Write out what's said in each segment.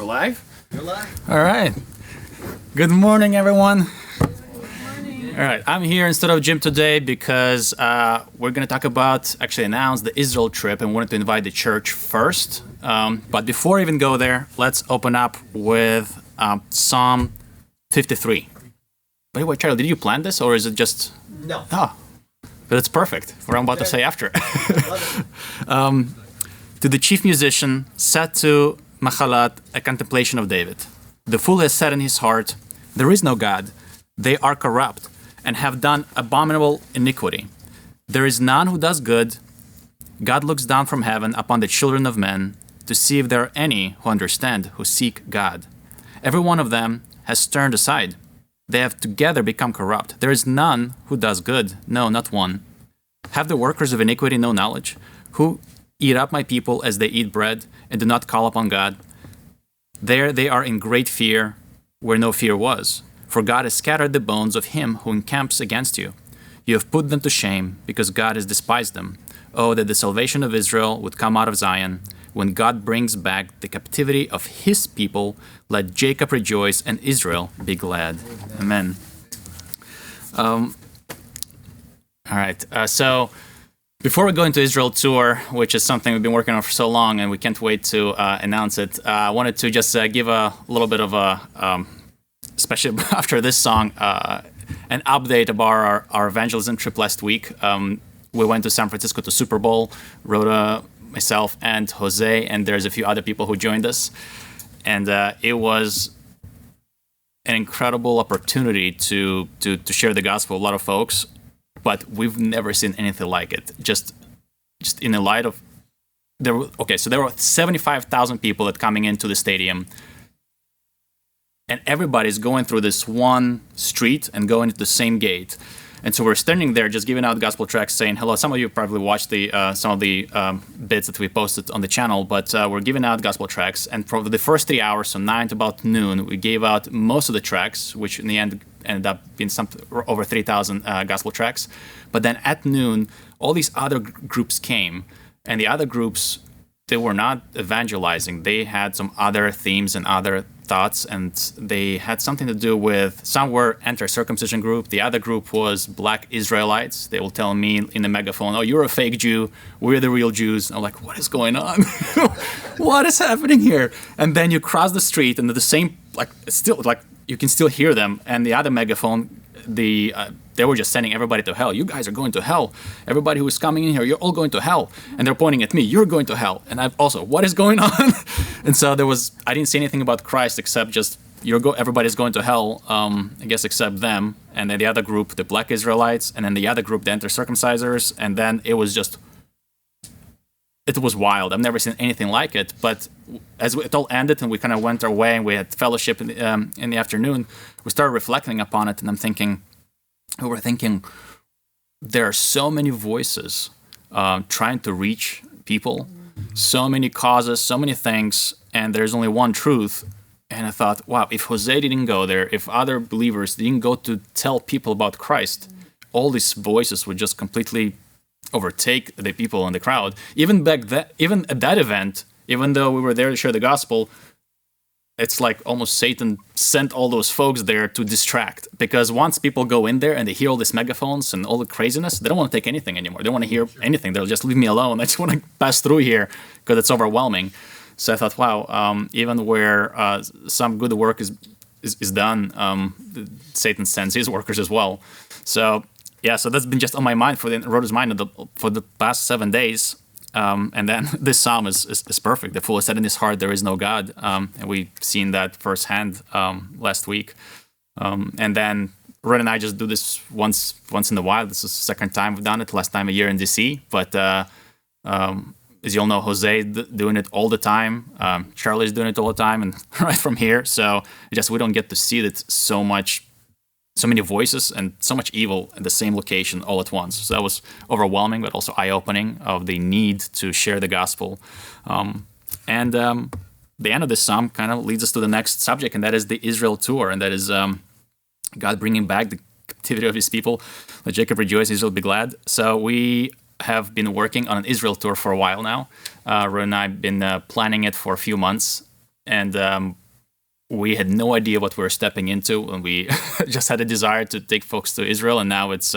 live? You're live. All right. Good morning, everyone. All right, I'm here instead of Jim today because we're going to talk about, actually announce the Israel trip and wanted to invite the church first. But before I even go there, let's open up with Psalm 53. By the way, Charlie, did you plan this or is it just... No. Oh, but it's perfect. What I'm about to say after. To the chief musician, set to Machalat, a contemplation of David. The fool has said in his heart, there is no God. They are corrupt and have done abominable iniquity. There is none who does good. God looks down from heaven upon the children of men to see if there are any who understand, who seek God. Every one of them has turned aside. They have together become corrupt. There is none who does good, no, not one. Have the workers of iniquity no knowledge, who eat up my people as they eat bread and do not call upon God? There they are in great fear, where no fear was. For God has scattered the bones of him who encamps against you. You have put them to shame, because God has despised them. Oh, that the salvation of Israel would come out of Zion. When God brings back the captivity of his people, let Jacob rejoice and Israel be glad. Amen. All right, so before we go into Israel tour, which is something we've been working on for so long and we can't wait to announce it, I wanted to just give a little bit of a, especially after this song, an update about our evangelism trip last week. We went to San Francisco to Super Bowl, Rhoda, myself, and Jose, and there's a few other people who joined us. And it was an incredible opportunity to share the gospel with a lot of folks, but we've never seen anything like it. Just in the light of... there were 75,000 people that coming into the stadium, and everybody's going through this one street and going to the same gate. And so we're standing there just giving out gospel tracts saying hello. Some of you probably watched some of the bits that we posted on the channel, but we're giving out gospel tracts. And for the first 3 hours, so 9 to about noon, we gave out most of the tracts, which in the end ended up being over 3,000 gospel tracts. But then at noon, all these other groups came, and the other groups, they were not evangelizing. They had some other themes and other thoughts, and they had something to do with, some were anti-circumcision group, the other group was black Israelites. They will tell me in the megaphone, oh, you're a fake Jew, we're the real Jews. I'm like, what is going on? What is happening here? And then you cross the street and the same, you can still hear them, and the other megaphone, they were just sending everybody to hell. You guys are going to hell. Everybody who is coming in here, you're all going to hell. And they're pointing at me, you're going to hell. And I've also, what is going on? And so I didn't see anything about Christ except just, everybody's going to hell, I guess except them. And then the other group, the black Israelites, and then the other group, the anti-circumcisers. And then it was wild. I've never seen anything like it. But as it all ended and we kind of went our way and we had fellowship in the afternoon, we started reflecting upon it. And we were thinking, there are so many voices trying to reach people, so many causes, so many things, and there's only one truth. And I thought, wow, if Jose didn't go there, if other believers didn't go to tell people about Christ, all these voices would just completely overtake the people in the crowd. Even at that event, even though we were there to share the gospel, it's like almost Satan sent all those folks there to distract. Because once people go in there and they hear all these megaphones and all the craziness, they don't want to take anything anymore. They don't want to hear anything. They'll just leave me alone. I just want to pass through here because it's overwhelming. So I thought, wow, even where some good work is done, Satan sends his workers as well. So yeah, so that's been just on my mind, Rhoda's mind for the past 7 days. And then this psalm is perfect. The fool has said in his heart, there is no God. And we've seen that firsthand last week. And then Rhoda and I just do this once in a while. This is the second time we've done it. Last time a year in DC. But as you all know, Jose doing it all the time. Charlie's doing it all the time, and right from here. So we don't get to see it so many voices and so much evil in the same location all at once. So that was overwhelming, but also eye-opening of the need to share the gospel. And the end of this psalm kind of leads us to the next subject, and that is the Israel tour, and that is God bringing back the captivity of his people. Let Jacob rejoice, Israel be glad. So we have been working on an Israel tour for a while now. Rhoda and I have been planning it for a few months. and we had no idea what we were stepping into, and we just had a desire to take folks to Israel, and now it's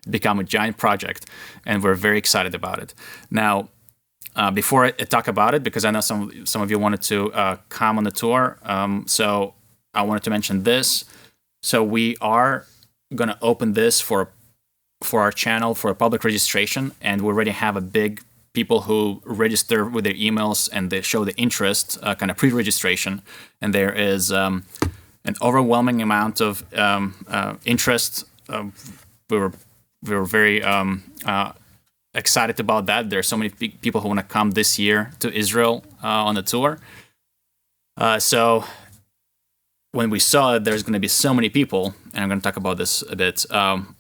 become a giant project, and we're very excited about it. Now, before I talk about it, because I know some of you wanted to come on the tour, so I wanted to mention this. So we are going to open this for our channel for a public registration, and we already have a big people who register with their emails and they show the interest, kind of pre-registration, and there is an overwhelming amount of interest. We were very excited about that. There are so many people who want to come this year to Israel on the tour. So when we saw that there's going to be so many people, and I'm going to talk about this a bit,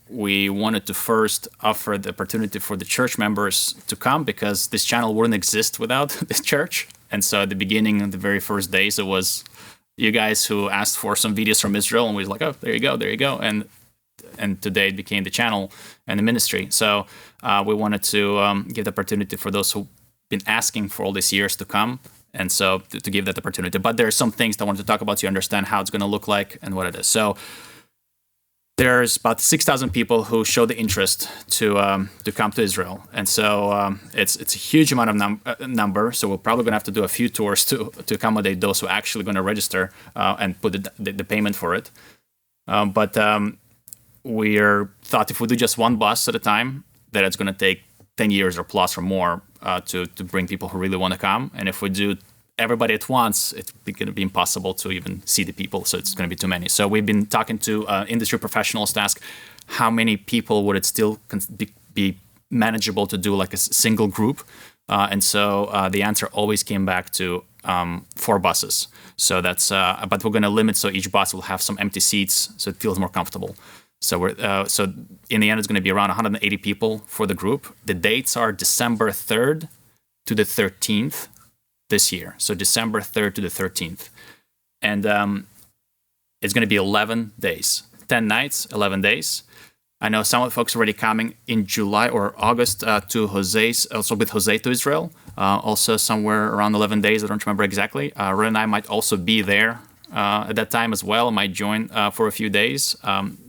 we wanted to first offer the opportunity for the church members to come, because this channel wouldn't exist without this church. And so at the beginning, the very first days, it was you guys who asked for some videos from Israel, and we was like, oh, there you go. And today it became the channel and the ministry. So we wanted to give the opportunity for those who've been asking for all these years to come. And so to give that opportunity. But there are some things that I wanted to talk about so you understand how it's going to look like and what it is. So there's about 6,000 people who show the interest to come to Israel. And so it's a huge amount of number. So we're probably going to have to do a few tours to accommodate those who are actually going to register and put the payment for it. But we thought if we do just one bus at a time, that it's going to take 10 years or plus or more to bring people who really want to come. And if we do everybody at once, it's going to be impossible to even see the people. So it's going to be too many. So we've been talking to industry professionals to ask how many people would it still be manageable to do like a single group. And so the answer always came back to 4 buses. So that's, but we're going to limit so each bus will have some empty seats so it feels more comfortable. So so in the end, it's going to be around 180 people for the group. The dates are December 3rd to the 13th this year. So December 3rd to the 13th. And it's going to be 11 days, 10 nights, 11 days. I know some of the folks are already coming in July or August to also with Jose to Israel. Also somewhere around 11 days. I don't remember exactly. Rhoda and I might also be there at that time as well. I might join for a few days.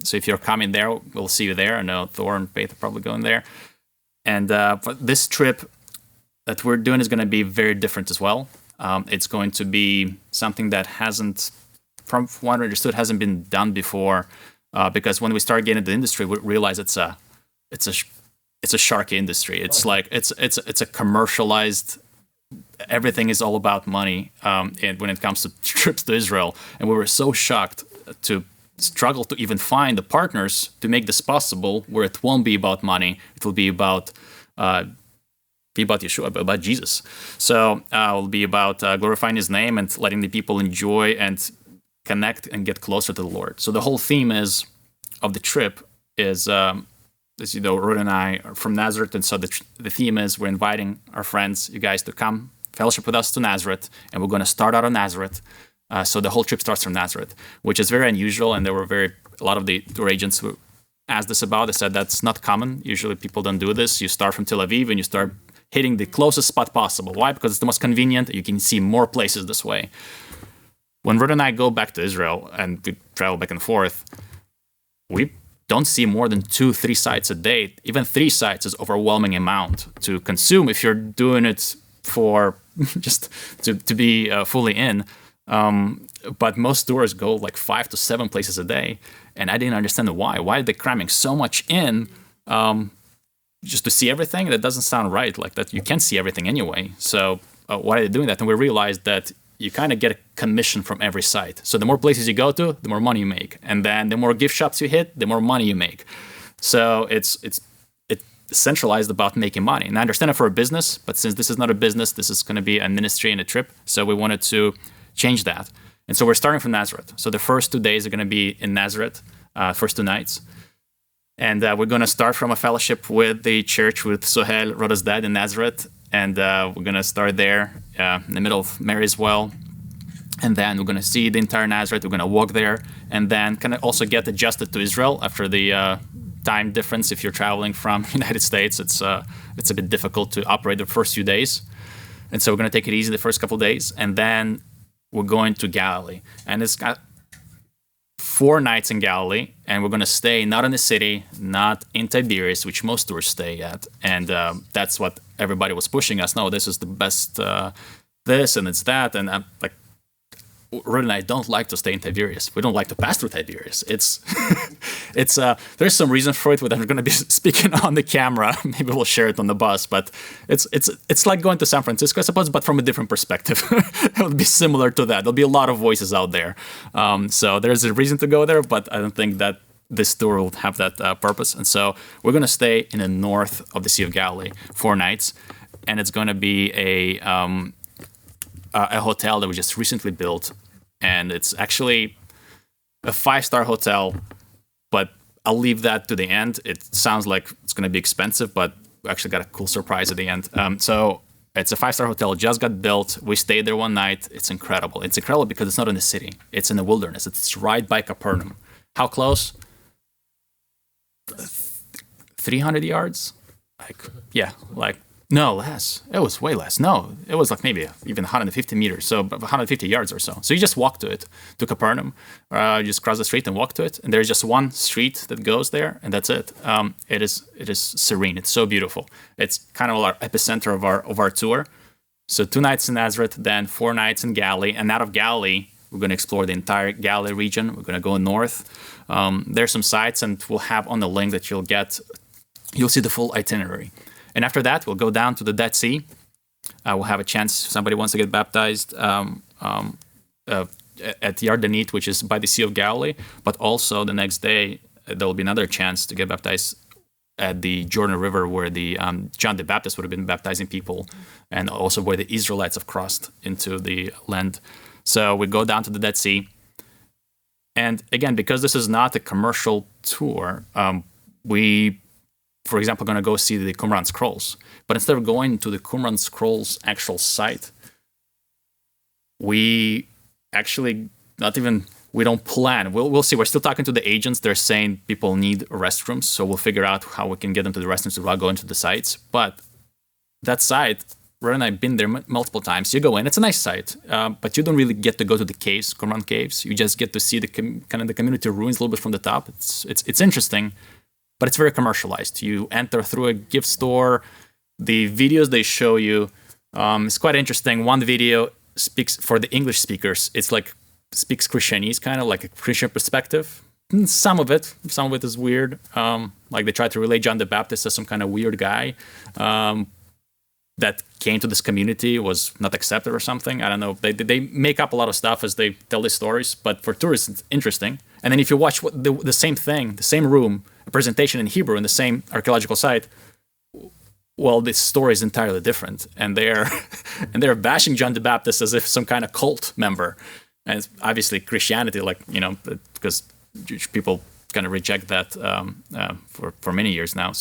So if you're coming there, we'll see you there. I know Thor and Faith are probably going there. And for this trip that we're doing is going to be very different as well. It's going to be something that hasn't, from what I understood, hasn't been done before. Because when we start getting into the industry, we realize it's a sharky industry. It's like it's a commercialized. Everything is all about money, and when it comes to trips to Israel, and we were so shocked to struggle to even find the partners to make this possible, where it won't be about money. It will be about Yeshua, about Jesus. So it will be about glorifying His name and letting the people enjoy and connect and get closer to the Lord. So the whole theme of the trip is, as you know, Rhoda and I are from Nazareth, and so the theme is we're inviting our friends, you guys, to come fellowship with us to Nazareth, and we're going to start out of Nazareth. So the whole trip starts from Nazareth, which is very unusual, and there were a lot of the tour agents who asked us about. They said that's not common. Usually people don't do this. You start from Tel Aviv and you start hitting the closest spot possible. Why? Because it's the most convenient. You can see more places this way. When Rhoda and I go back to Israel and we travel back and forth, we don't see more than 2-3 sites a day. Even 3 sites is overwhelming amount to consume if you're doing it for just to be fully in. But most tours go like 5 to 7 places a day, and I didn't understand why. Why are they cramming so much in just to see everything? That doesn't sound right. Like that, you can't see everything anyway. So why are they doing that? And we realized that you kind of get a commission from every site. So the more places you go to, the more money you make. And then the more gift shops you hit, the more money you make. So it's centralized about making money. And I understand it for a business, but since this is not a business, this is going to be a ministry and a trip. So we wanted to change that. And so we're starting from Nazareth. So the first 2 days are going to be in Nazareth, first 2 nights. And we're going to start from a fellowship with the church with Sohel, Rhoda's dad, in Nazareth. And we're going to start there in the middle of Mary's Well. And then we're going to see the entire Nazareth. We're going to walk there. And then kind of also get adjusted to Israel after the time difference. If you're traveling from the United States, it's a bit difficult to operate the first few days. And so we're going to take it easy the first couple of days. And then we're going to Galilee, and it's got 4 nights in Galilee, and we're going to stay not in the city, not in Tiberias, which most tourists stay at, and that's what everybody was pushing us. No, this is the best, this and it's that, and I'm like, Rhoda and I don't like to stay in Tiberias. We don't like to pass through Tiberias. It's, there's some reason for it, but I'm going to be speaking on the camera. Maybe we'll share it on the bus, but it's like going to San Francisco, I suppose, but from a different perspective. It would be similar to that. There'll be a lot of voices out there. So there's a reason to go there, but I don't think that this tour will have that purpose. And so we're going to stay in the north of the Sea of Galilee 4 nights, and it's going to be a hotel that we just recently built, and it's actually a 5-star hotel, but I'll leave that to the end. It sounds like it's going to be expensive, but we actually got a cool surprise at the end. So it's a 5-star hotel, just got built. We stayed there one night. It's incredible. It's incredible because it's not in the city. It's in the wilderness. It's right by Capernaum. How close? 300 yards? No, less. It was way less. No, it was like maybe even 150 meters, so 150 yards or so. So you just walk to it, to Capernaum. You just cross the street and walk to it, and there's just one street that goes there, and that's it. It is serene. It's so beautiful. It's kind of our epicenter of our tour. So 2 nights in Nazareth, then 4 nights in Galilee, and out of Galilee, we're going to explore the entire Galilee region. We're going to go north. There's some sites, and we'll have on the link that you'll see the full itinerary. And after that, we'll go down to the Dead Sea. We'll have a chance if somebody wants to get baptized at Yardenit, which is by the Sea of Galilee. But also the next day, there will be another chance to get baptized at the Jordan River, where the John the Baptist would have been baptizing people, and also where the Israelites have crossed into the land. So we go down to the Dead Sea. And again, because this is not a commercial tour, we, for example, going to go see the Qumran Scrolls. But instead of going to the Qumran Scrolls actual site, we actually we don't plan. We'll see. We're still talking to the agents. They're saying people need restrooms, so we'll figure out how we can get them to the restrooms without going to the sites. But that site, Rhoda and I have been there multiple times. You go in, it's a nice site, but you don't really get to go to the caves, Qumran caves. You just get to see the community ruins a little bit from the top. It's interesting, but it's very commercialized. You enter through a gift store. The videos they show you, it's quite interesting. One video speaks for the English speakers. It's like speaks Christianese, kind of like a Christian perspective. Some of it is weird. Like they try to relate John the Baptist as some kind of weird guy that came to this community, was not accepted or something. I don't know. They make up a lot of stuff as they tell these stories, but for tourists, it's interesting. And then if you watch the same thing, the same room, a presentation in Hebrew in the same archaeological site, well, this story is entirely different. And they're bashing John the Baptist as if some kind of cult member. And it's obviously Christianity, because Jewish people kind of reject that for many years now.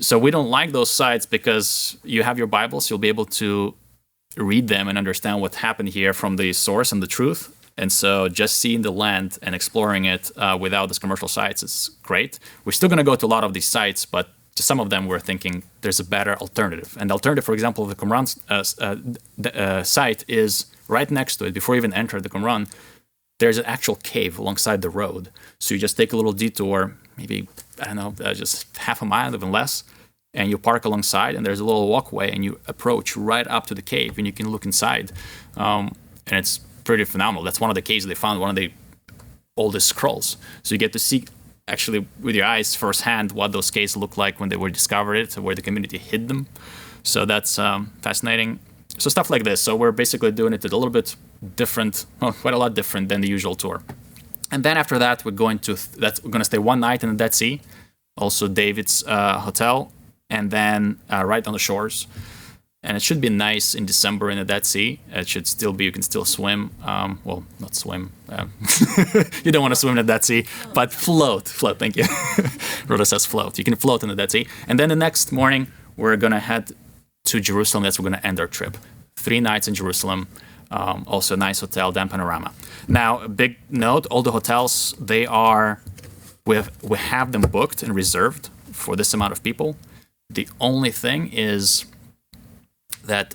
So we don't like those sites because you have your Bibles, you'll be able to read them and understand what happened here from the source and the truth. And so just seeing the land and exploring it without these commercial sites is great. We're still going to go to a lot of these sites, but to some of them we're thinking there's a better alternative. And the alternative, for example, the Qumran site is right next to it. Before you even enter the Qumran, there's an actual cave alongside the road. So you just take a little detour, maybe, just half a mile, even less, and you park alongside, and there's a little walkway, and you approach right up to the cave, and you can look inside. And it's pretty phenomenal. That's one of the caves they found, one of the oldest scrolls. So you get to see, actually, with your eyes firsthand, what those caves look like when they were discovered, where the community hid them. So that's fascinating. So stuff like this. So we're basically doing it a little bit different, quite a lot different than the usual tour. And then after that, we're going to stay one night in the Dead Sea, also David's hotel, and then right on the shores. And it should be nice in December in the Dead Sea. It should still be, you can still swim. Well, not swim. You don't want to swim in the Dead Sea, but float, thank you. Rhoda says float. You can float in the Dead Sea. And then the next morning, we're going to head to Jerusalem. That's where we're going to end our trip. 3 nights in Jerusalem. Also a nice hotel, Dan Panorama. Now, a big note, all the hotels, we have them booked and reserved for this amount of people. The only thing is that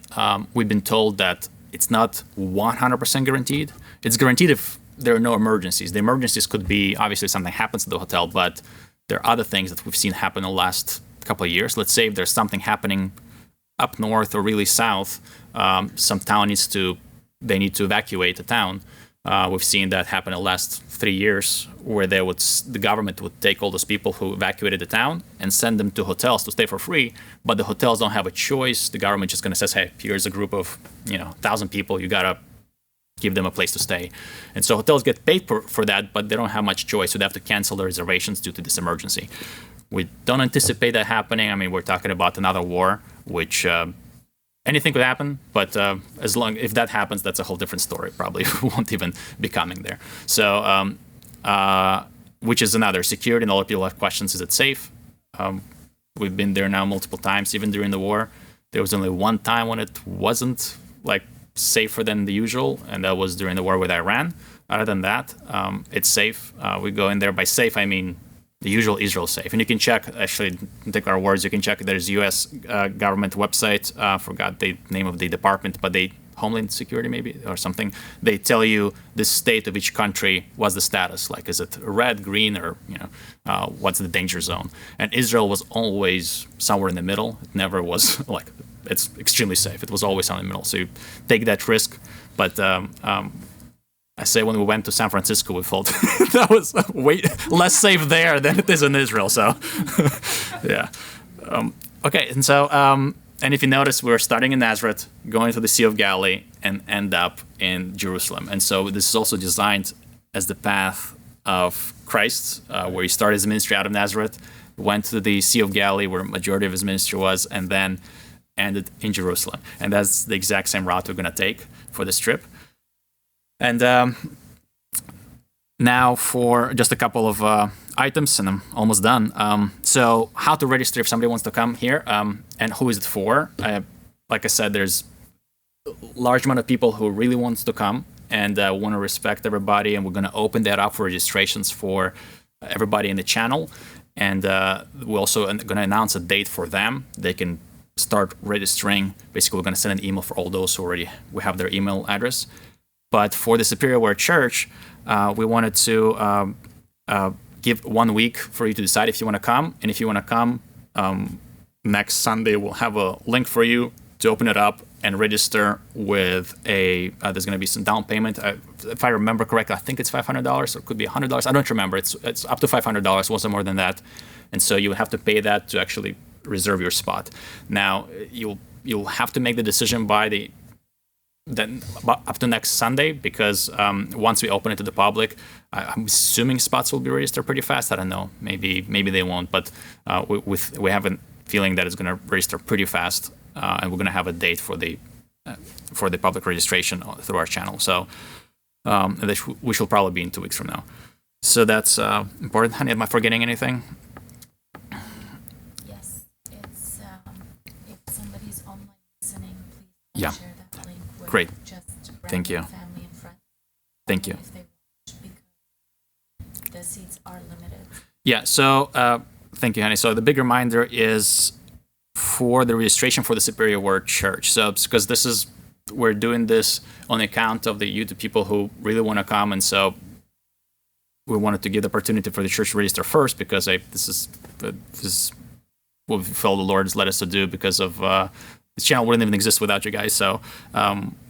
we've been told that it's not 100% guaranteed. It's guaranteed if there are no emergencies. The emergencies could be, obviously, something happens at the hotel, but there are other things that we've seen happen in the last couple of years. Let's say if there's something happening up north or really south, some town they need to evacuate the town. We've seen that happen in the last 3 years, where the government would take all those people who evacuated the town and send them to hotels to stay for free. But the hotels don't have a choice. The government just going to says, hey, here's a group of 1,000 people. You gotta give them a place to stay. And so hotels get paid for that, but they don't have much choice. So they have to cancel their reservations due to this emergency. We don't anticipate that happening. I mean, we're talking about another war, which anything could happen, but if that happens, that's a whole different story. Probably won't even be coming there. So, which is another security, and a lot of people have questions: is it safe? We've been there now multiple times, even during the war. There was only one time when it wasn't safer than the usual, and that was during the war with Iran. Other than that, it's safe. We go in there. By safe, I mean the usual Israel safe. And you can check, actually, take our words, you can check, there's U.S. government website, forgot the name of the department, but Homeland Security maybe, or something. They tell you the state of each country, what's the status, is it red, green, or, what's the danger zone. And Israel was always somewhere in the middle. It never was, it's extremely safe. It was always in the middle. So you take that risk, but I say when we went to San Francisco, we felt that was way less safe there than it is in Israel. So, yeah. Okay, and so, and if you notice, we're starting in Nazareth, going to the Sea of Galilee, and end up in Jerusalem. And so this is also designed as the path of Christ, where he started his ministry out of Nazareth, went to the Sea of Galilee, where the majority of his ministry was, and then ended in Jerusalem. And that's the exact same route we're going to take for this trip. And now for just a couple of items, and I'm almost done. So how to register if somebody wants to come here, and who is it for? Like I said, there's a large amount of people who really wants to come and want to respect everybody, and we're going to open that up for registrations for everybody in the channel. And we're also going to announce a date for them. They can start registering. Basically, we're going to send an email for all those who we have their email address. But for the Superior Word Church, we wanted to give 1 week for you to decide if you want to come. And if you want to come, next Sunday we'll have a link for you to open it up and register with there's going to be some down payment. If I remember correctly, I think it's $500 or it could be $100. I don't remember. It's up to $500, wasn't more than that. And so you have to pay that to actually reserve your spot. Now, you'll have to make the decision up to next Sunday, because once we open it to the public, I'm assuming spots will be registered pretty fast. I don't know. Maybe they won't, but we have a feeling that it's going to register pretty fast, and we're going to have a date for the public registration through our channel. So we shall probably be in 2 weeks from now. So that's important. Honey, am I forgetting anything? Yes, it's if somebody's online listening, please Yeah. share that link with Great. just Thank you. family and friends. Thank you. If they watch, because the seats are limited. Yeah, so thank you, honey. So the big reminder is for the registration for the Superior Word Church. So because we're doing this on account of the YouTube people who really want to come, and so we wanted to give the opportunity for the church to register first, because this is what we felt the Lord has led us to do, because of this channel wouldn't even exist without you guys. So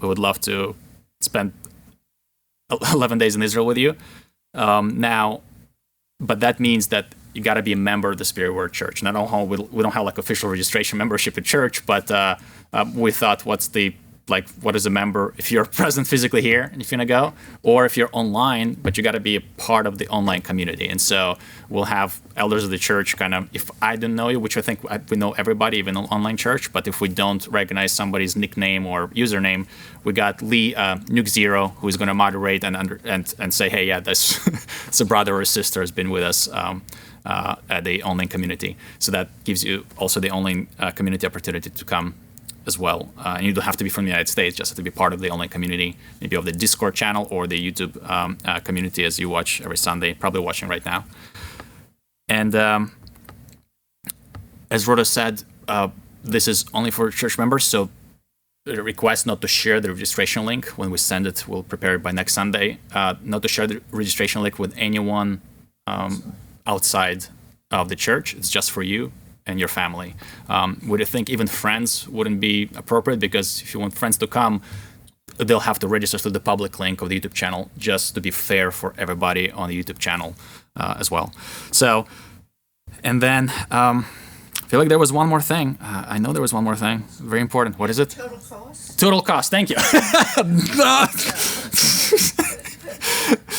we would love to spend 11 days in Israel with you. Now, but that means that you got to be a member of the Superior Word Church. And I don't know, we don't have official registration membership at church, but we thought, what is a member if you're present physically here and if you're gonna go, or if you're online, but you got to be a part of the online community. And so we'll have elders of the church if I didn't know you, which I think we know everybody, even in online church, but if we don't recognize somebody's nickname or username, we got Lee Nuke Zero, who's going to moderate and say, hey, yeah, that's a brother or sister has been with us at the online community. So that gives you also the online community opportunity to come as well. And you don't have to be from the United States, just have to be part of the online community, maybe of the Discord channel or the YouTube community as you watch every Sunday, probably watching right now. And as Rhoda said, this is only for church members, so request not to share the registration link when we send it. We'll prepare it by next Sunday. Not to share the registration link with anyone outside of the church. It's just for you and your family. Would think even friends wouldn't be appropriate, because if you want friends to come, they'll have to register through the public link of the YouTube channel, just to be fair for everybody on the YouTube channel as well. So, and then I feel like there was one more thing. I know there was one more thing. Very important. What is it? Total cost? Total cost. Thank you.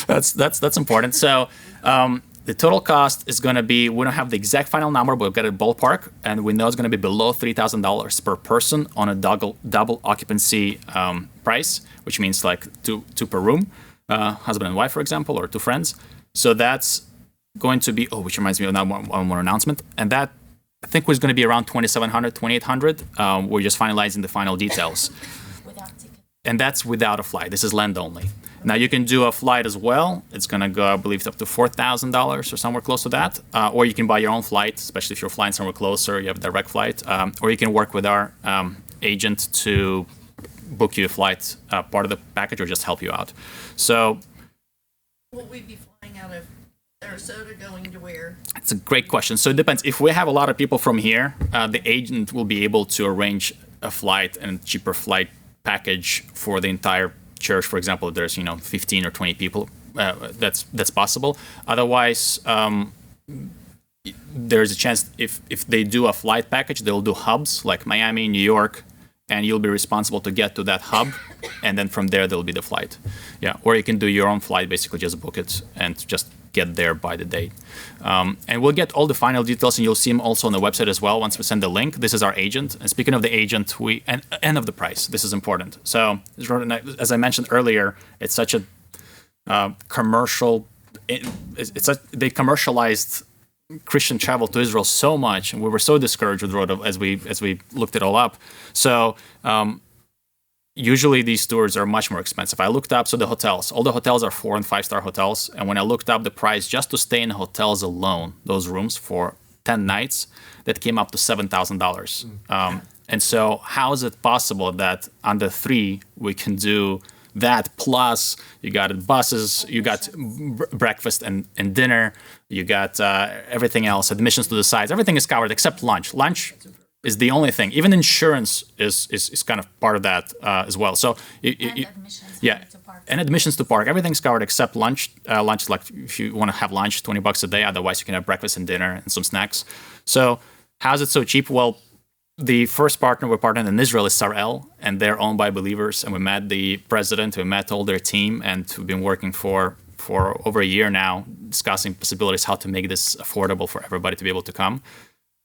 That's important. So the total cost is going to be, we don't have the exact final number, but we've got a ballpark, and we know it's going to be below $3,000 per person on a double occupancy price, which means like two per room, husband and wife, for example, or two friends. So that's going to be, which reminds me of one more announcement, and that I think was going to be around $2,700, $2,800. We're just finalizing the final details. Without ticket. And that's without a flight. This is land only. Now, you can do a flight as well. It's going to go, I believe, up to $4,000 or somewhere close to that. Or you can buy your own flight, especially if you're flying somewhere closer, you have a direct flight. Or you can work with our agent to book you a flight, part of the package, or just help you out. So, Will we be flying out of Sarasota going to where? it's a great question. So it depends. If we have a lot of people from here, the agent will be able to arrange a flight and cheaper flight package for the entire church. For example, if there's 15 or 20 people, that's possible. Otherwise, there's a chance if they do a flight package, they'll do hubs like Miami, New York, and you'll be responsible to get to that hub, and then from there there'll be the flight. Yeah, or you can do your own flight, basically just book it and just get there by the date. And we'll get all the final details, and you'll see them also on the website as well once we send the link. This is our agent. And speaking of the agent, and of the price, this is important. So as I mentioned earlier, it's such a commercial. They commercialized Christian travel to Israel so much, and we were so discouraged with Rhoda as we looked it all up. So usually these tours are much more expensive. I looked up, so the hotels, all the hotels are 4- and 5-star hotels, and when I looked up the price just to stay in hotels alone, those rooms for 10 nights, that came up to $7,000. And so how is it possible that under $3 we can do that, plus you got buses, you got breakfast and dinner, you got everything else, admissions to the sites, everything is covered except lunch. Lunch is the only thing. Even insurance is kind of part of that as well. So Admissions to park. and admissions to park, everything's covered except lunch. Lunch is like, if you want to have lunch, $20 a day. Otherwise, you can have breakfast and dinner and some snacks. So how's it so cheap? Well, the first partner we're partnering in Israel is Sarel, and they're owned by believers. And we met the president, we met all their team, and we've been working for over a year now, discussing possibilities how to make this affordable for everybody to be able to come.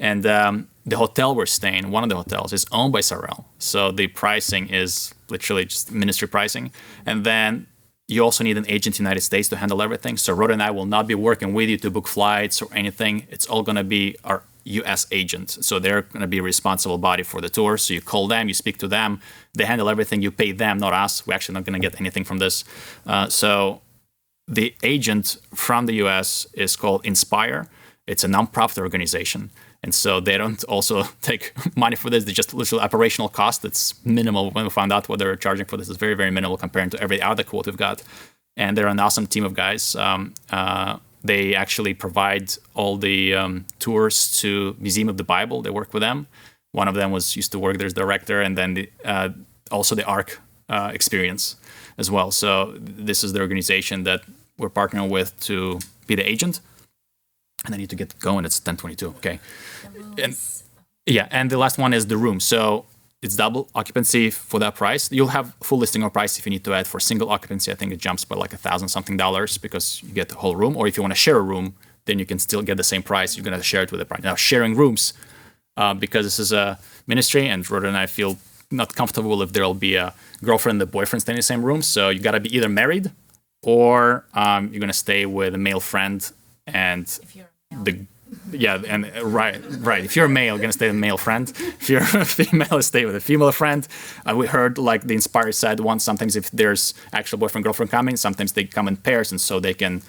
And the hotel we're staying, one of the hotels, is owned by Sarel. So the pricing is literally just ministry pricing. And then you also need an agent in the United States to handle everything. So Rhoda and I will not be working with you to book flights or anything. It's all going to be our U.S. agent. So they're going to be a responsible body for the tour. So you call them, you speak to them, they handle everything, you pay them, not us. We're actually not going to get anything from this. So the agent from the U.S. is called Inspire. It's a nonprofit organization. And so they don't also take money for this. They just literally operational cost. It's minimal. When we found out what they're charging for this, is very, very minimal compared to every other quote we've got. And they're an awesome team of guys. They actually provide all the tours to Museum of the Bible. They work with them. One of them used to work there as director, and then also the Ark experience as well. So this is the organization that we're partnering with to be the agent. And I need to get going. It's 10:22. Okay. And the last one is the room. So it's double occupancy for that price. You'll have full listing or price if you need to add. For single occupancy, I think it jumps by like $1,000-something because you get the whole room. Or if you want to share a room, then you can still get the same price. You're going to share it with a partner. Now, sharing rooms, because this is a ministry, and Rhoda and I feel not comfortable if there'll be a girlfriend and a boyfriend staying in the same room. So you got to be either married or you're going to stay with a male friend. And right. If you're a male, you're gonna stay with a male friend. If you're a female, stay with a female friend. We heard like the Inspired side wants sometimes if there's actual boyfriend girlfriend coming, sometimes they come in pairs, and so they can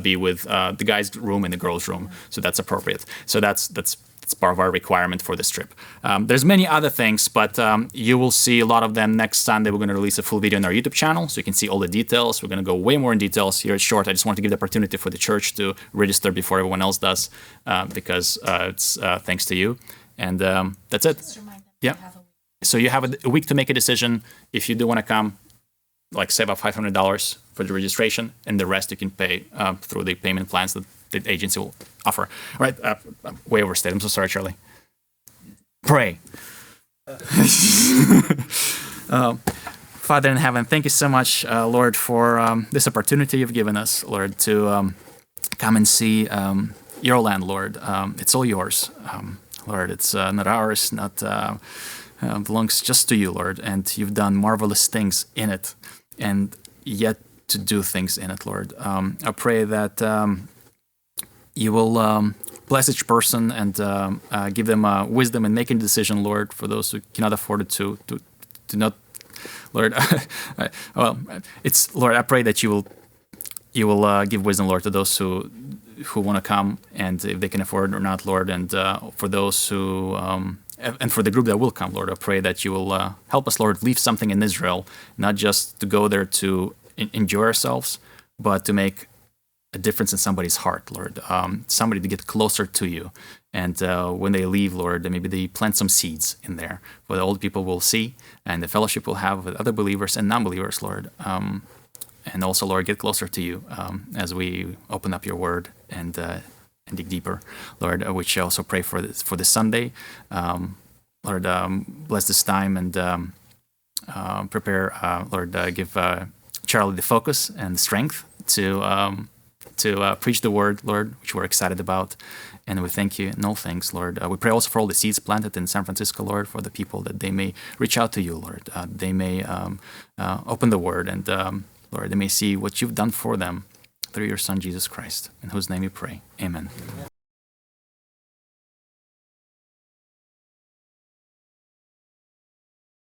be with the guy's room and the girl's room. So that's appropriate. So that's It's part of our requirement for this trip. There's many other things, but you will see a lot of them next Sunday. We're going to release a full video on our YouTube channel, so you can see all the details. We're going to go way more in details. Here it's short. I just wanted to give the opportunity for the church to register before everyone else does, because it's thanks to you. And that's it. Just remind them Yeah. to have a week. So you have a week to make a decision. If you do want to come, like save up $500 for the registration, and the rest you can pay through the payment plans that the agency will offer. All right, I'm way overstated. I'm so sorry, Charlie. Pray. Father in heaven, thank you so much, Lord, for this opportunity you've given us, Lord, to come and see your land, Lord. It's all yours, Lord. It's not ours, not belongs just to you, Lord. And you've done marvelous things in it, and yet to do things in it, Lord. I pray that you will bless each person and give them wisdom in making a decision, Lord, for those who cannot afford it to not, Lord. It's Lord. I pray that you will give wisdom, Lord, to those who want to come, and if they can afford it or not, Lord, and for those who and for the group that will come, Lord, I pray that you will help us, Lord, leave something in Israel, not just to go there to enjoy ourselves, but to make a difference in somebody's heart, Lord. Somebody to get closer to you. And when they leave, Lord, maybe they plant some seeds in there where the old people will see, and the fellowship will have with other believers and non-believers, Lord. And also, Lord, get closer to you as we open up your word and dig deeper, Lord, which I also pray for this Sunday. Lord, bless this time and prepare, Lord, give Charlie the focus and the strength to preach the word, Lord, which we're excited about. And we thank you in all things, Lord. We pray also for all the seeds planted in San Francisco, Lord, for the people, that they may reach out to you, Lord. They may open the word, and Lord, they may see what you've done for them through your Son, Jesus Christ, in whose name we pray. Amen.